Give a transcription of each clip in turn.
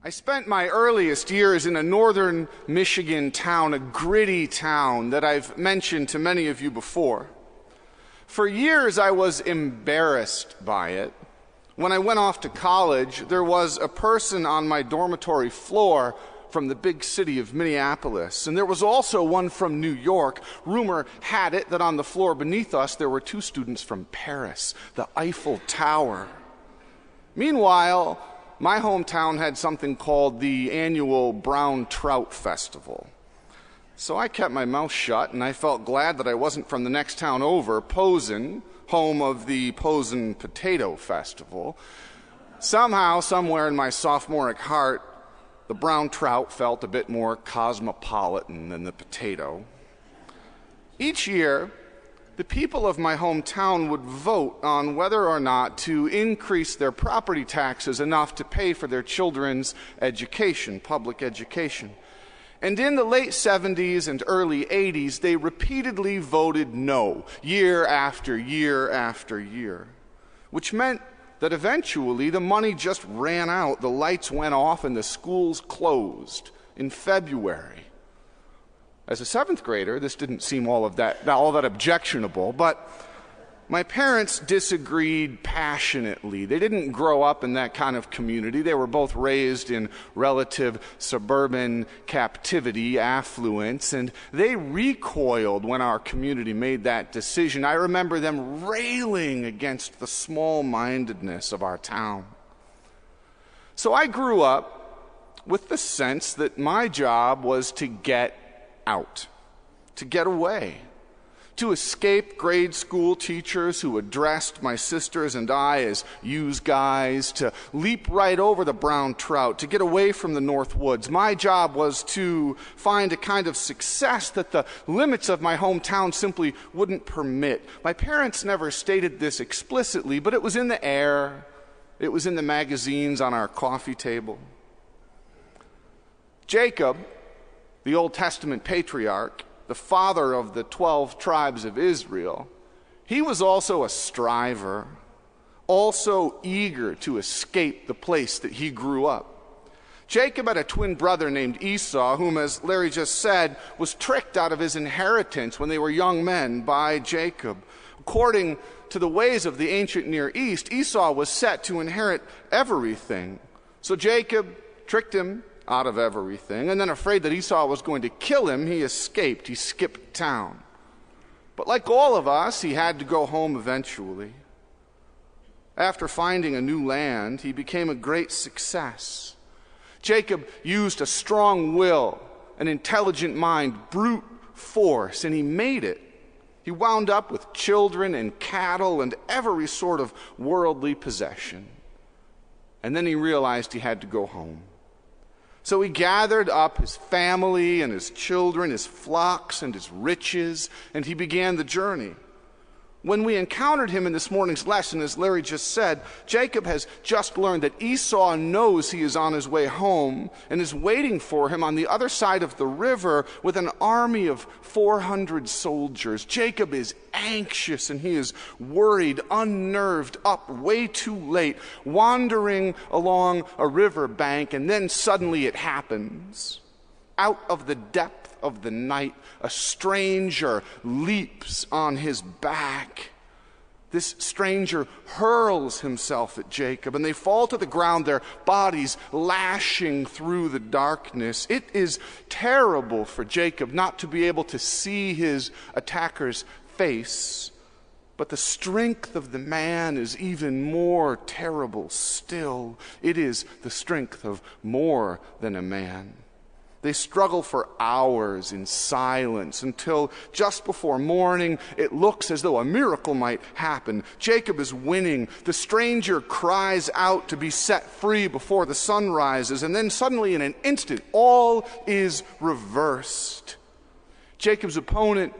I spent my earliest years in a northern Michigan town, a gritty town that I've mentioned to many of you before. For years, I was embarrassed by it. When I went off to college, there was a person on my dormitory floor from the big city of Minneapolis, and there was also one from New York. Rumor had it that on the floor beneath us, there were two students from Paris, the Eiffel Tower. Meanwhile, my hometown had something called the annual Brown Trout Festival. So I kept my mouth shut, and I felt glad that I wasn't from the next town over, Posen, home of the Posen Potato Festival. Somehow, somewhere in my sophomoric heart, the brown trout felt a bit more cosmopolitan than the potato. Each year, the people of my hometown would vote on whether or not to increase their property taxes enough to pay for their children's education, public education. And in the late 70s and early 80s, they repeatedly voted no, year after year after year, which meant that eventually the money just ran out, the lights went off, and the schools closed in February. As a seventh grader, this didn't seem all that objectionable, but my parents disagreed passionately. They didn't grow up in that kind of community. They were both raised in relative suburban captivity, affluence, and they recoiled when our community made that decision. I remember them railing against the small-mindedness of our town. So I grew up with the sense that my job was to get out, to get away, to escape grade school teachers who addressed my sisters and I as "yous guys," to leap right over the brown trout, to get away from the North Woods. My job was to find a kind of success that the limits of my hometown simply wouldn't permit. My parents never stated this explicitly, but it was in the air. It was in the magazines on our coffee table. Jacob, the Old Testament patriarch, the father of the 12 tribes of Israel, he was also a striver, also eager to escape the place that he grew up. Jacob had a twin brother named Esau, whom, as Larry just said, was tricked out of his inheritance when they were young men by Jacob. According to the ways of the ancient Near East, Esau was set to inherit everything. So Jacob tricked him out of everything, and then afraid that Esau was going to kill him, he escaped. He skipped town. But like all of us, he had to go home eventually. After finding a new land, he became a great success. Jacob used a strong will, an intelligent mind, brute force, and he made it. He wound up with children and cattle and every sort of worldly possession. And then he realized he had to go home. So he gathered up his family and his children, his flocks and his riches, and he began the journey. When we encountered him in this morning's lesson, as Larry just said, Jacob has just learned that Esau knows he is on his way home and is waiting for him on the other side of the river with an army of 400 soldiers. Jacob is anxious and he is worried, unnerved, up way too late, wandering along a river bank, and then suddenly it happens. Out of the depth of the night, a stranger leaps on his back. This stranger hurls himself at Jacob, and they fall to the ground, their bodies lashing through the darkness. It is terrible for Jacob not to be able to see his attacker's face, but the strength of the man is even more terrible still. It is the strength of more than a man. They struggle for hours in silence until just before morning it looks as though a miracle might happen. Jacob is winning. The stranger cries out to be set free before the sun rises, and then suddenly in an instant all is reversed. Jacob's opponent,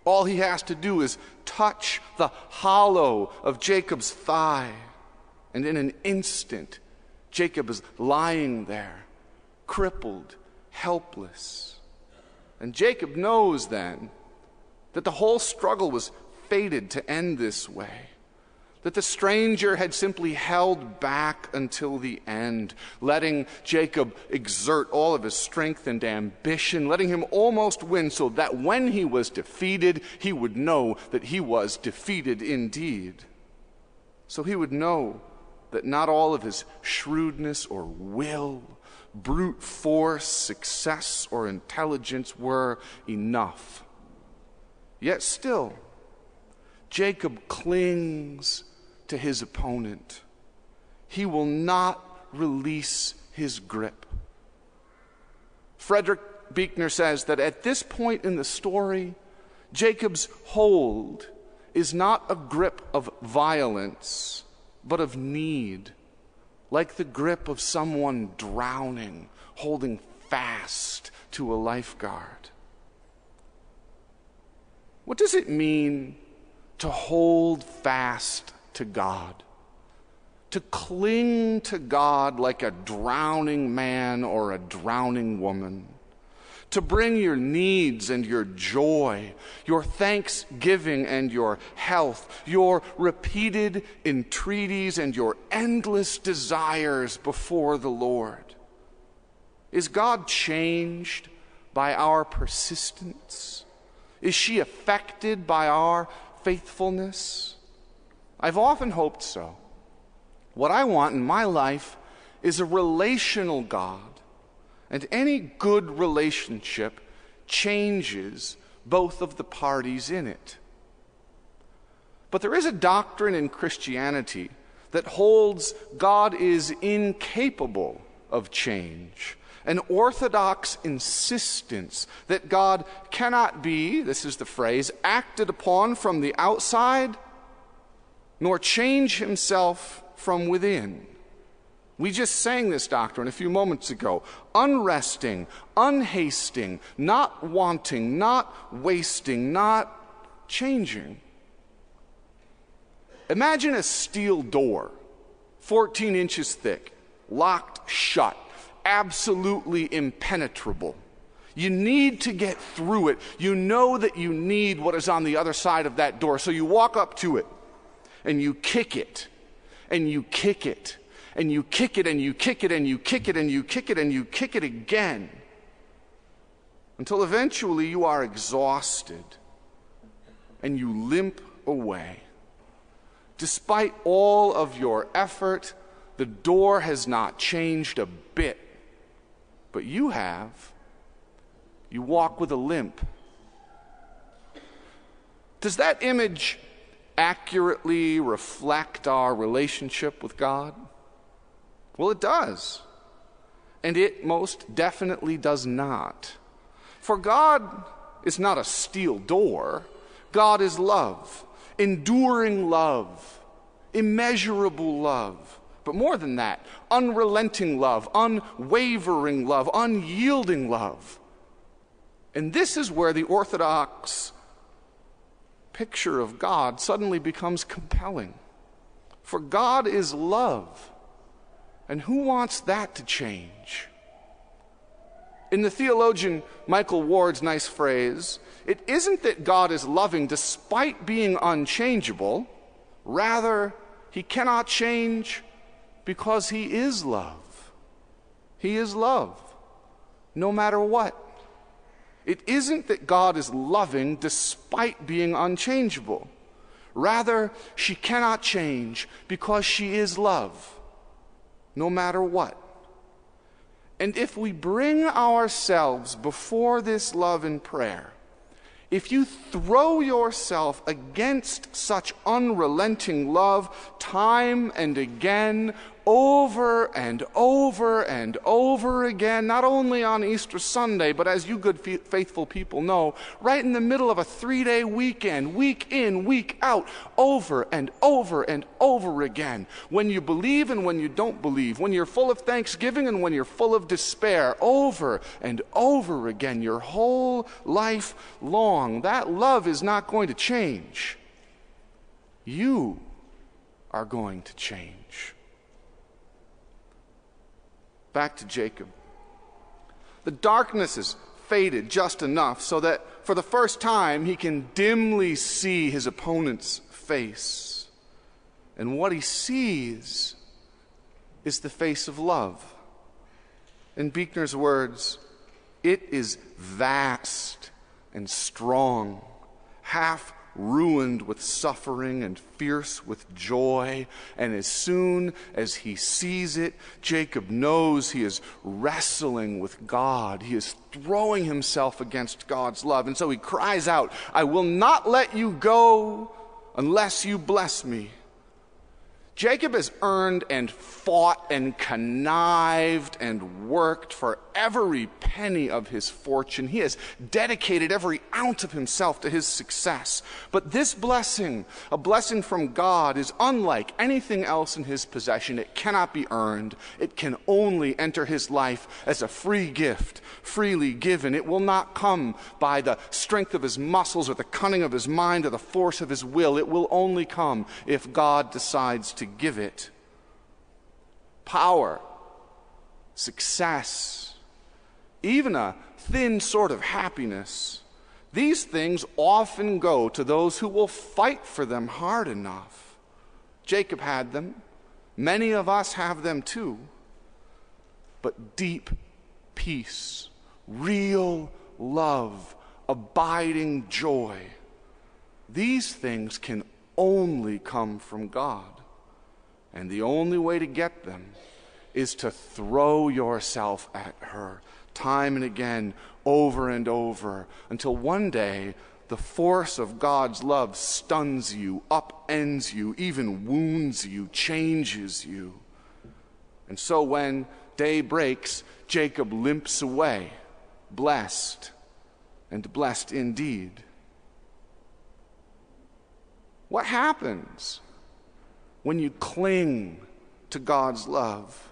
all he has to do is touch the hollow of Jacob's thigh, and in an instant Jacob is lying there, crippled, helpless. And Jacob knows then that the whole struggle was fated to end this way. that the stranger had simply held back until the end, letting Jacob exert all of his strength and ambition, letting him almost win so that when he was defeated, he would know that he was defeated indeed. So he would know that not all of his shrewdness or will, brute force, success, or intelligence were enough. Yet still, Jacob clings to his opponent. He will not release his grip. Frederick Buechner says that at this point in the story, Jacob's hold is not a grip of violence, but of need, like the grip of someone drowning, holding fast to a lifeguard. What does it mean to hold fast to God? To cling to God like a drowning man or a drowning woman? To bring your needs and your joy, your thanksgiving and your health, your repeated entreaties and your endless desires before the Lord? Is God changed by our persistence? Is she affected by our faithfulness? I've often hoped so. What I want in my life is a relational God. And any good relationship changes both of the parties in it. But there is a doctrine in Christianity that holds God is incapable of change. An orthodox insistence that God cannot be, this is the phrase, acted upon from the outside, nor change himself from within. We just sang this doctrine a few moments ago. Unresting, unhasting, not wanting, not wasting, not changing. Imagine a steel door, 14 inches thick, locked shut, absolutely impenetrable. You need to get through it. You know that you need what is on the other side of that door. So you walk up to it, and you kick it, and you kick it, and you kick it, and you kick it, and you kick it, and you kick it, and you kick it again, until eventually you are exhausted, and you limp away. Despite all of your effort, the door has not changed a bit, but you have. You walk with a limp. Does that image accurately reflect our relationship with God? Well, it does. And it most definitely does not. For God is not a steel door. God is love, enduring love, immeasurable love. But more than that, unrelenting love, unwavering love, unyielding love. And this is where the Orthodox picture of God suddenly becomes compelling. For God is love. And who wants that to change? In the theologian Michael Ward's nice phrase, it isn't that God is loving despite being unchangeable. Rather, he cannot change because he is love. He is love, no matter what. It isn't that God is loving despite being unchangeable. Rather, she cannot change because she is love, no matter what. And if we bring ourselves before this love in prayer, if you throw yourself against such unrelenting love time and again, over and over and over again, not only on Easter Sunday, but as you good faithful people know, right in the middle of a 3-day weekend, week in, week out, over and over and over again, when you believe and when you don't believe, when you're full of thanksgiving and when you're full of despair, over and over again, your whole life long, that love is not going to change. You are going to change. Back to Jacob. The darkness is faded just enough so that for the first time he can dimly see his opponent's face. And what he sees is the face of love. In Buechner's words, it is vast and strong, half ruined with suffering and fierce with joy. And as soon as he sees it, Jacob knows he is wrestling with God. He is throwing himself against God's love. And so he cries out, I will not let you go unless you bless me. Jacob has earned and fought and connived and worked for every penny of his fortune. He has dedicated every ounce of himself to his success. But this blessing, a blessing from God, is unlike anything else in his possession. It cannot be earned. It can only enter his life as a free gift, freely given. It will not come by the strength of his muscles or the cunning of his mind or the force of his will. It will only come if God decides to give it. Power, success, even a thin sort of happiness, these things often go to those who will fight for them hard enough. Jacob had them. Many of us have them too. But deep peace, real love, abiding joy, these things can only come from God. And the only way to get them is to throw yourself at her time and again, over and over, until one day the force of God's love stuns you, upends you, even wounds you, changes you. And so when day breaks, Jacob limps away, blessed, and blessed indeed. What happens when you cling to God's love?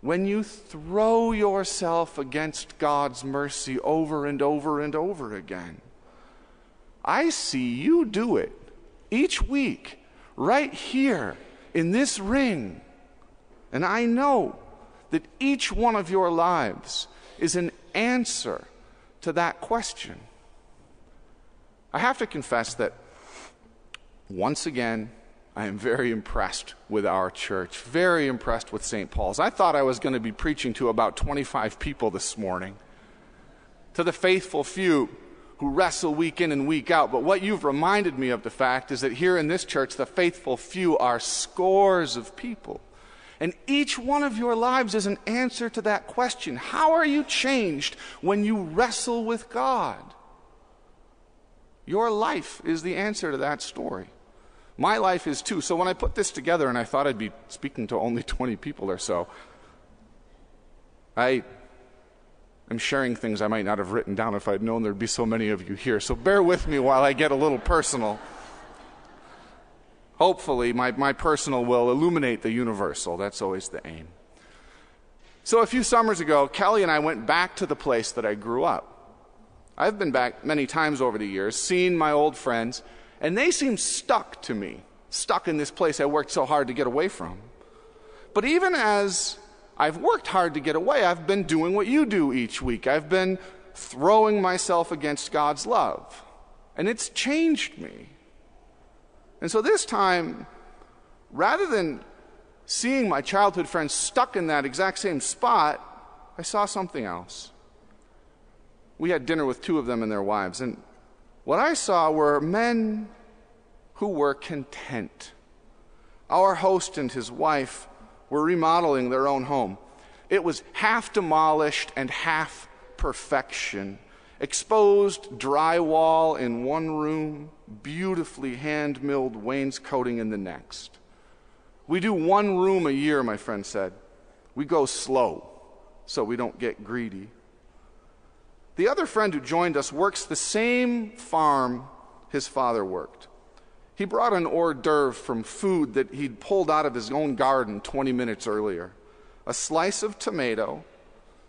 When you throw yourself against God's mercy over and over and over again? I see you do it each week, right here in this ring. And I know that each one of your lives is an answer to that question. I have to confess that once again, I am very impressed with our church, very impressed with St. Paul's. I thought I was going to be preaching to about 25 people this morning, to the faithful few who wrestle week in and week out. But what you've reminded me of the fact is that here in this church, the faithful few are scores of people. And each one of your lives is an answer to that question. How are you changed when you wrestle with God? Your life is the answer to that story. My life is too. So when I put this together, and I thought I'd be speaking to only 20 people or so, I am sharing things I might not have written down if I'd known there'd be so many of you here. So bear with me while I get a little personal. Hopefully, my personal will illuminate the universal. That's always the aim. So a few summers ago, Kelly and I went back to the place that I grew up. I've been back many times over the years, seen my old friends, and they seem stuck to me, stuck in this place I worked so hard to get away from. But even as I've worked hard to get away, I've been doing what you do each week. I've been throwing myself against God's love. And it's changed me. And so this time, rather than seeing my childhood friends stuck in that exact same spot, I saw something else. We had dinner with two of them and their wives, and what I saw were men who were content. Our host and his wife were remodeling their own home. It was half demolished and half perfection. Exposed drywall in one room, beautifully hand-milled wainscoting in the next. We do one room a year, my friend said. We go slow so we don't get greedy. The other friend who joined us works the same farm his father worked. He brought an hors d'oeuvre from food that he'd pulled out of his own garden 20 minutes earlier. A slice of tomato,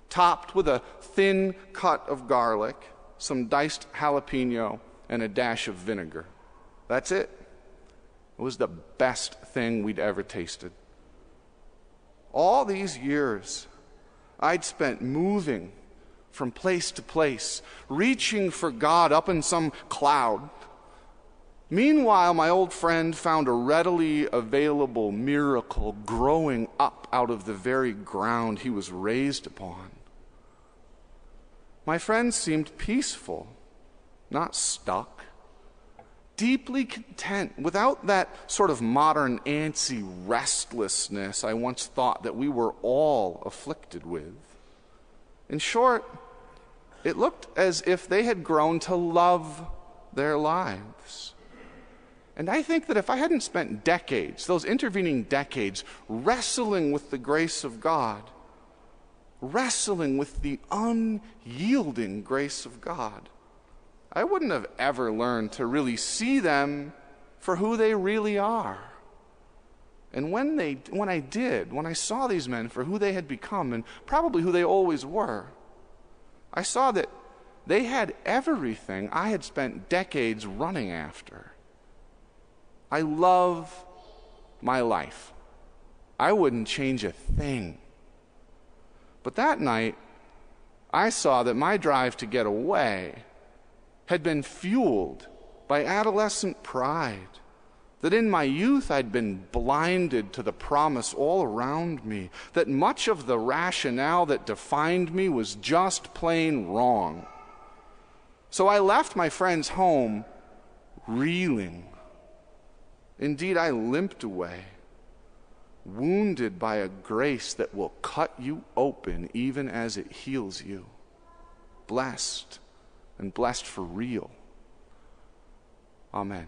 topped with a thin cut of garlic, some diced jalapeno, and a dash of vinegar. That's it. It was the best thing we'd ever tasted. All these years, I'd spent moving from place to place, reaching for God up in some cloud. Meanwhile, my old friend found a readily available miracle growing up out of the very ground he was raised upon. My friend seemed peaceful, not stuck, deeply content, without that sort of modern antsy restlessness I once thought that we were all afflicted with. In short, it looked as if they had grown to love their lives. And I think that if I hadn't spent decades, those intervening decades, wrestling with the grace of God, wrestling with the unyielding grace of God, I wouldn't have ever learned to really see them for who they really are. And when I saw these men for who they had become, and probably who they always were, I saw that they had everything I had spent decades running after. I love my life. I wouldn't change a thing. But that night, I saw that my drive to get away had been fueled by adolescent pride, that in my youth I'd been blinded to the promise all around me, that much of the rationale that defined me was just plain wrong. So I left my friend's home reeling. Indeed, I limped away, wounded by a grace that will cut you open even as it heals you. Blessed, and blessed for real. Amen.